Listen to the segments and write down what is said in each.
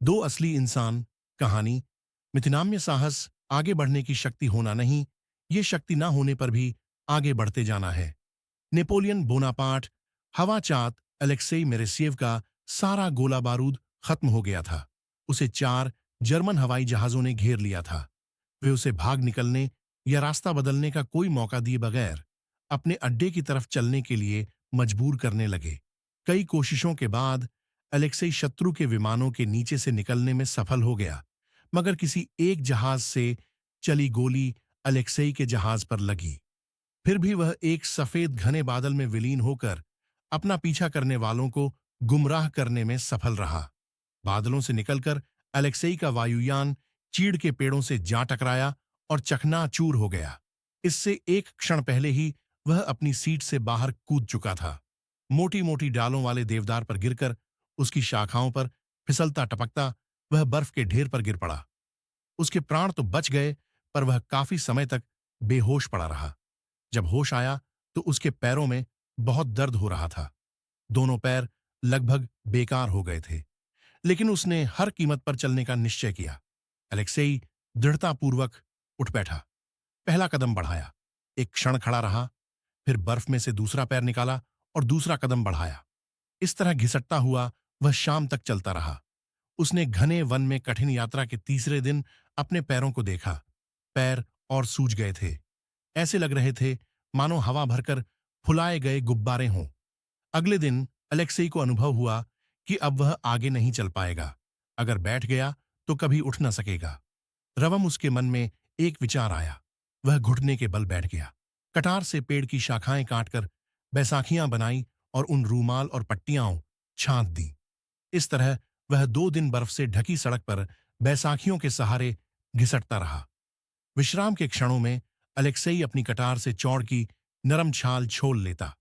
दो असली इंसान कहानी। मिथिनाम्य साहस आगे बढ़ने की शक्ति होना नहीं, ये शक्ति ना होने पर भी आगे बढ़ते जाना है। नेपोलियन बोनापार्ट हवा चात अलेक्सेई मेरेसियेव का सारा गोला बारूद खत्म हो गया था। उसे 4 जर्मन हवाई जहाजों ने घेर लिया था। वे उसे भाग निकलने या रास्ता बदलने का कोई मौका दिए बगैर अपने अड्डे की तरफ चलने के लिए मजबूर करने लगे। कई कोशिशों के बाद अलेक्सेई शत्रु के विमानों के नीचे से निकलने में सफल हो गया, मगर किसी एक जहाज से चली गोली अलेक्सेई के जहाज पर लगी। फिर भी वह एक सफेद घने बादल में विलीन होकर अपना पीछा करने वालों को गुमराह करने में सफल रहा। बादलों से निकलकर अलेक्सेई का वायुयान चीड़ के पेड़ों से जा टकराया और चकनाचूर हो गया। इससे एक क्षण पहले ही वह अपनी सीट से बाहर कूद चुका था। मोटी मोटी डालों वाले देवदार पर गिरकर उसकी शाखाओं पर फिसलता टपकता वह बर्फ के ढेर पर गिर पड़ा। उसके प्राण तो बच गए, पर वह काफी समय तक बेहोश पड़ा रहा। जब होश आया तो उसके पैरों में बहुत दर्द हो रहा था। दोनों पैर लगभग बेकार हो गए थे, लेकिन उसने हर कीमत पर चलने का निश्चय किया। अलेक्सेई दृढ़तापूर्वक उठ बैठा, पहला कदम बढ़ाया, एक क्षण खड़ा रहा, फिर बर्फ में से दूसरा पैर निकाला और दूसरा कदम बढ़ाया। इस तरह घिसटता हुआ वह शाम तक चलता रहा। उसने घने वन में कठिन यात्रा के तीसरे दिन अपने पैरों को देखा। पैर और सूज गए थे, ऐसे लग रहे थे मानो हवा भरकर फुलाए गए गुब्बारे हों। अगले दिन अलेक्सेई को अनुभव हुआ कि अब वह आगे नहीं चल पाएगा। अगर बैठ गया तो कभी उठ न सकेगा। रवम उसके मन में एक विचार आया। वह घुटने के बल बैठ गया, कटार से पेड़ की शाखाएं काटकर बैसाखियां बनाई और उन रूमाल और पट्टियां छांट दी। इस तरह वह 2 दिन बर्फ से ढकी सड़क पर बैसाखियों के सहारे घिसटता रहा। विश्राम के क्षणों में अलेक्सेई अपनी कटार से चौड़ की नरम छाल छोल लेता।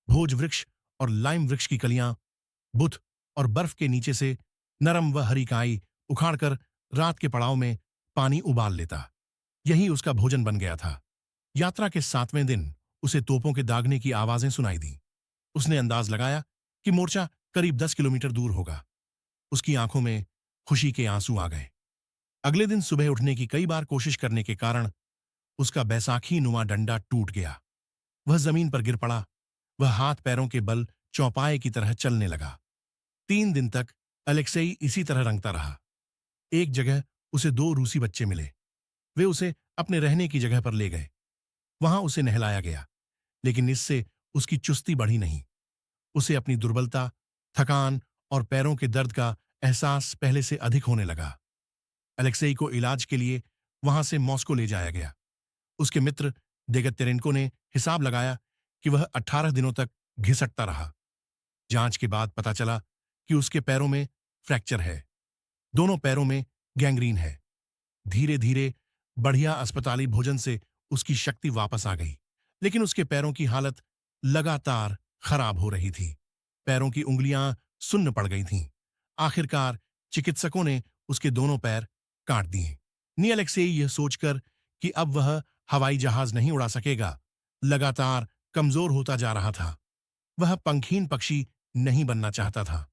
भोज वृक्ष और लाइम वृक्ष की कलियां, बुत और बर्फ के नीचे से नरम व हरी काई उखाड़कर रात के पड़ाव में पानी उबाल लेता। यही उसका भोजन बन गया था। यात्रा के 7वें दिन उसे तोपों के दागने की आवाजें सुनाई दी। उसने अंदाज लगाया कि मोर्चा करीब 10 किलोमीटर दूर होगा। उसकी आंखों में खुशी के आंसू आ गए। अगले दिन सुबह उठने की कई बार कोशिश करने के कारण उसका बैसाखी नुमा डंडा टूट गया। वह जमीन पर गिर पड़ा। वह हाथ पैरों के बल चौपाए की तरह चलने लगा। 3 दिन तक अलेक्सेई इसी तरह रंगता रहा। एक जगह उसे 2 रूसी बच्चे मिले। वे उसे अपने रहने की जगह पर ले गए। वहां उसे नहलाया गया, लेकिन इससे उसकी चुस्ती बढ़ी नहीं। उसे अपनी दुर्बलता, थकान और पैरों के दर्द का एहसास पहले से अधिक होने लगा। अलेक्सेई को इलाज के लिए वहां से मॉस्को ले जाया गया। उसके मित्र देगत्यारेन्को ने हिसाब लगाया कि वह 18 दिनों तक घिसटता रहा। जांच के बाद पता चला कि उसके पैरों में फ्रैक्चर है। दोनों पैरों में गैंग्रीन है। धीरे धीरे बढ़िया अस्पताली भोजन से उसकी शक्ति वापस आ गई, लेकिन उसके पैरों की हालत लगातार खराब हो रही थी। पैरों की उंगलियां सुन्न पड़ गई थीं। आखिरकार चिकित्सकों ने उसके दोनों पैर काट दिए। नी अलेक्सेई यह सोचकर कि अब वह हवाई जहाज नहीं उड़ा सकेगा, लगातार कमजोर होता जा रहा था। वह पंखहीन पक्षी नहीं बनना चाहता था।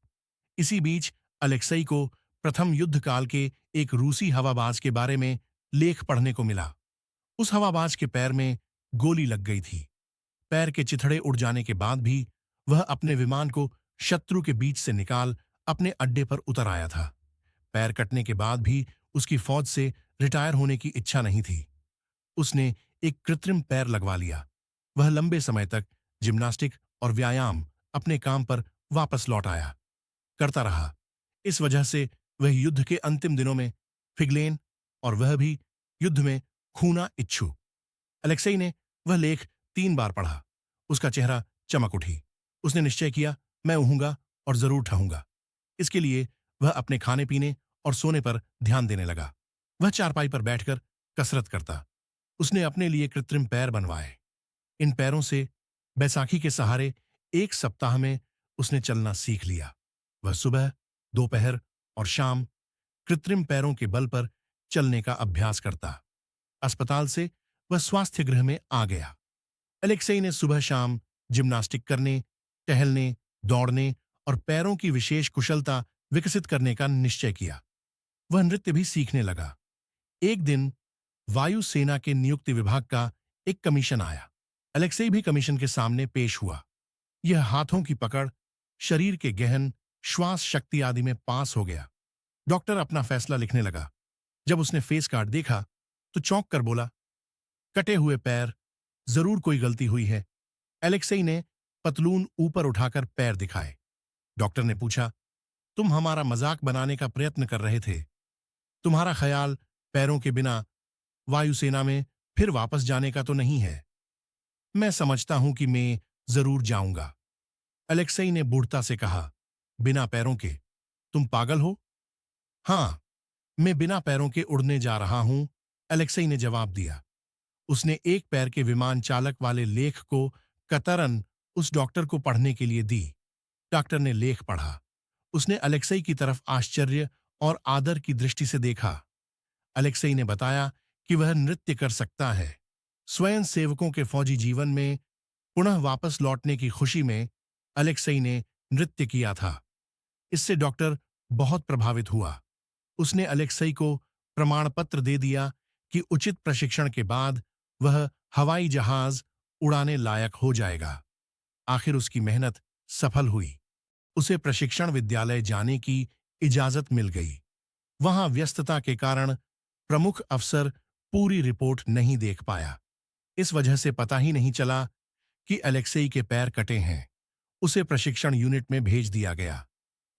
इसी बीच अलेक्सेई को प्रथम युद्ध काल के एक रूसी हवाबाज के बारे में लेख पढ़ने को मिला। उस हवाबाज के पैर में गोली लग गई थी। पैर के चिथड़े उड़ जाने के बाद भी वह अपने विमान को शत्रु के बीच से निकाल अपने अड्डे पर उतर आया था। पैर कटने के बाद भी उसकी फौज से रिटायर होने की इच्छा नहीं थी। उसने एक कृत्रिम पैर लगवा लिया। वह लंबे समय तक जिम्नास्टिक और व्यायाम अपने काम पर वापस लौट आया करता रहा। इस वजह से वह युद्ध के अंतिम दिनों में फिगलेन, और वह भी युद्ध में खूना इच्छु। अलेक्सेई ने वह लेख 3 बार पढ़ा। उसका चेहरा चमक उठी। उसने निश्चय किया, मैं उहूंगा और जरूर ठहूंगा। इसके लिए वह अपने खाने पीने और सोने पर ध्यान देने लगा। वह चारपाई पर बैठकर कसरत करता। उसने अपने लिए कृत्रिम पैर बनवाए। इन पैरों से बैसाखी के सहारे 1 सप्ताह में उसने चलना सीख लिया। वह सुबह, दोपहर और शाम कृत्रिम पैरों के बल पर चलने का अभ्यास करता। अस्पताल से वह स्वास्थ्य गृह में आ गया। अलेक्सेई ने सुबह शाम जिम्नास्टिक करने, टहलने, दौड़ने और पैरों की विशेष कुशलता विकसित करने का निश्चय किया। वह नृत्य भी सीखने लगा। एक दिन वायुसेना के नियुक्ति विभाग का एक कमीशन आया। अलेक्सेई भी कमीशन के सामने पेश हुआ। यह हाथों की पकड़, शरीर के गहन, श्वास शक्ति आदि में पास हो गया। डॉक्टर अपना फैसला लिखने लगा। जब उसने फेस कार्ड देखा तो चौंक कर बोला, कटे हुए पैर, जरूर कोई गलती हुई है। अलेक्सेई ने पतलून ऊपर उठाकर पैर दिखाए। डॉक्टर ने पूछा, तुम हमारा मजाक बनाने का प्रयत्न कर रहे थे? तुम्हारा ख्याल पैरों के बिना वायुसेना में फिर वापस जाने का तो नहीं है? मैं समझता हूं कि मैं जरूर जाऊंगा। अलेक्सेई ने बूढ़ता से कहा, बिना पैरों के? तुम पागल हो? हाँ, मैं बिना पैरों के उड़ने जा रहा हूं, अलेक्सेई ने जवाब दिया। उसने एक पैर के विमान चालक वाले लेख को कतरन उस डॉक्टर को पढ़ने के लिए दी। डॉक्टर ने लेख पढ़ा। उसने अलेक्सेई की तरफ आश्चर्य और आदर की दृष्टि से देखा। अलेक्सेई ने बताया कि वह नृत्य कर सकता है। स्वयं सेवकों के फौजी जीवन में पुनः वापस लौटने की खुशी में अलेक्सेई ने नृत्य किया था। इससे डॉक्टर बहुत प्रभावित हुआ। उसने अलेक्सेई को प्रमाण पत्र दे दिया कि उचित प्रशिक्षण के बाद वह हवाई जहाज उड़ाने लायक हो जाएगा। आखिर उसकी मेहनत सफल हुई। उसे प्रशिक्षण विद्यालय जाने की इजाजत मिल गई। वहां व्यस्तता के कारण प्रमुख अफसर पूरी रिपोर्ट नहीं देख पाया। इस वजह से पता ही नहीं चला कि अलेक्सेई के पैर कटे हैं। उसे प्रशिक्षण यूनिट में भेज दिया गया।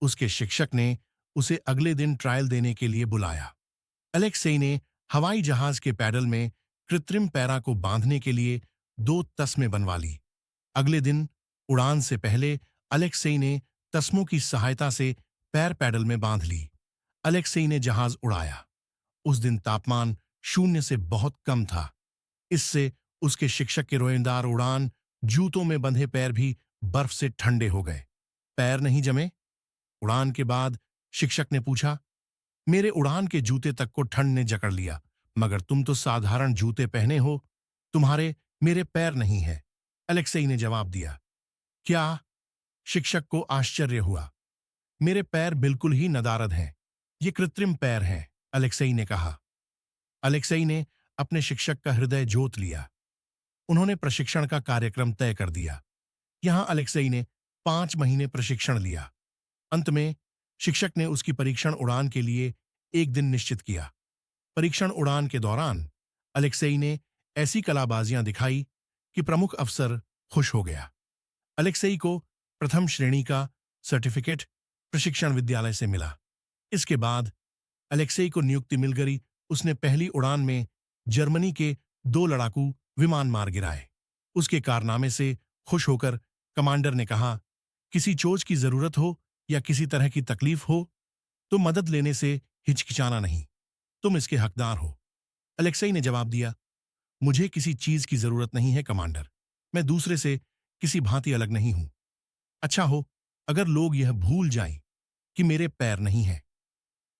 उसके शिक्षक ने उसे अगले दिन ट्रायल देने के लिए बुलाया। अलेक्सेई ने हवाई जहाज के पैडल में कृत्रिम पैरा को बांधने के लिए 2 तस्में बनवा ली। अगले दिन उड़ान से पहले अलेक्सेई ने तस्मों की सहायता से पैर पैडल में बांध ली। अलेक्सेई ने जहाज उड़ाया। उस दिन तापमान 0 से बहुत कम था। इससे उसके शिक्षक के रोएंदार उड़ान जूतों में बंधे पैर भी बर्फ से ठंडे हो गए। पैर नहीं जमे? उड़ान के बाद शिक्षक ने पूछा, मेरे उड़ान के जूते तक को ठंड ने जकड़ लिया, मगर तुम तो साधारण जूते पहने हो, तुम्हारे मेरे पैर नहीं है। अलेक्सेई ने जवाब दिया। क्या? शिक्षक को आश्चर्य हुआ। मेरे पैर बिल्कुल ही नदारद हैं, ये कृत्रिम पैर हैं, अलेक्सेई ने कहा। अलेक्सेई ने अपने शिक्षक का हृदय जोत लिया। उन्होंने प्रशिक्षण का कार्यक्रम तय कर दिया। यहां अलेक्सेई ने 5 महीने प्रशिक्षण लिया। अंत में शिक्षक ने उसकी परीक्षण उड़ान के लिए एक दिन निश्चित किया। परीक्षण उड़ान के दौरान अलेक्सेई ने ऐसी कलाबाजियां दिखाई कि प्रमुख अफसर खुश हो गया। अलेक्सेई को प्रथम श्रेणी का सर्टिफिकेट प्रशिक्षण विद्यालय से मिला। इसके बाद अलेक्सेई को नियुक्ति मिल गई। उसने पहली उड़ान में जर्मनी के 2 लड़ाकू विमान मार गिराए। उसके कारनामे से खुश होकर कमांडर ने कहा, किसी चोट की जरूरत हो या किसी तरह की तकलीफ हो तो मदद लेने से हिचकिचाना नहीं, तुम इसके हकदार हो। अलेक्सेई ने जवाब दिया, मुझे किसी चीज की जरूरत नहीं है कमांडर, मैं दूसरे से किसी भांति अलग नहीं हूं। अच्छा हो अगर लोग यह भूल जाएं कि मेरे पैर नहीं हैं।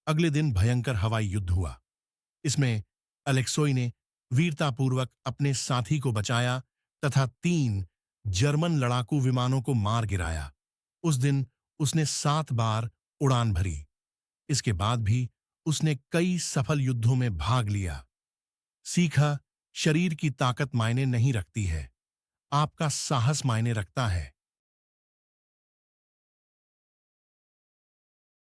अगले दिन भयंकर हवाई युद्ध हुआ। इसमें अलेक्सेई ने वीरतापूर्वक अपने साथी को बचाया तथा 3 जर्मन लड़ाकू विमानों को मार गिराया। उस दिन उसने 7 बार उड़ान भरी। इसके बाद भी उसने कई सफल युद्धों में भाग लिया। सीखा, शरीर की ताकत मायने नहीं रखती है, आपका साहस मायने रखता है।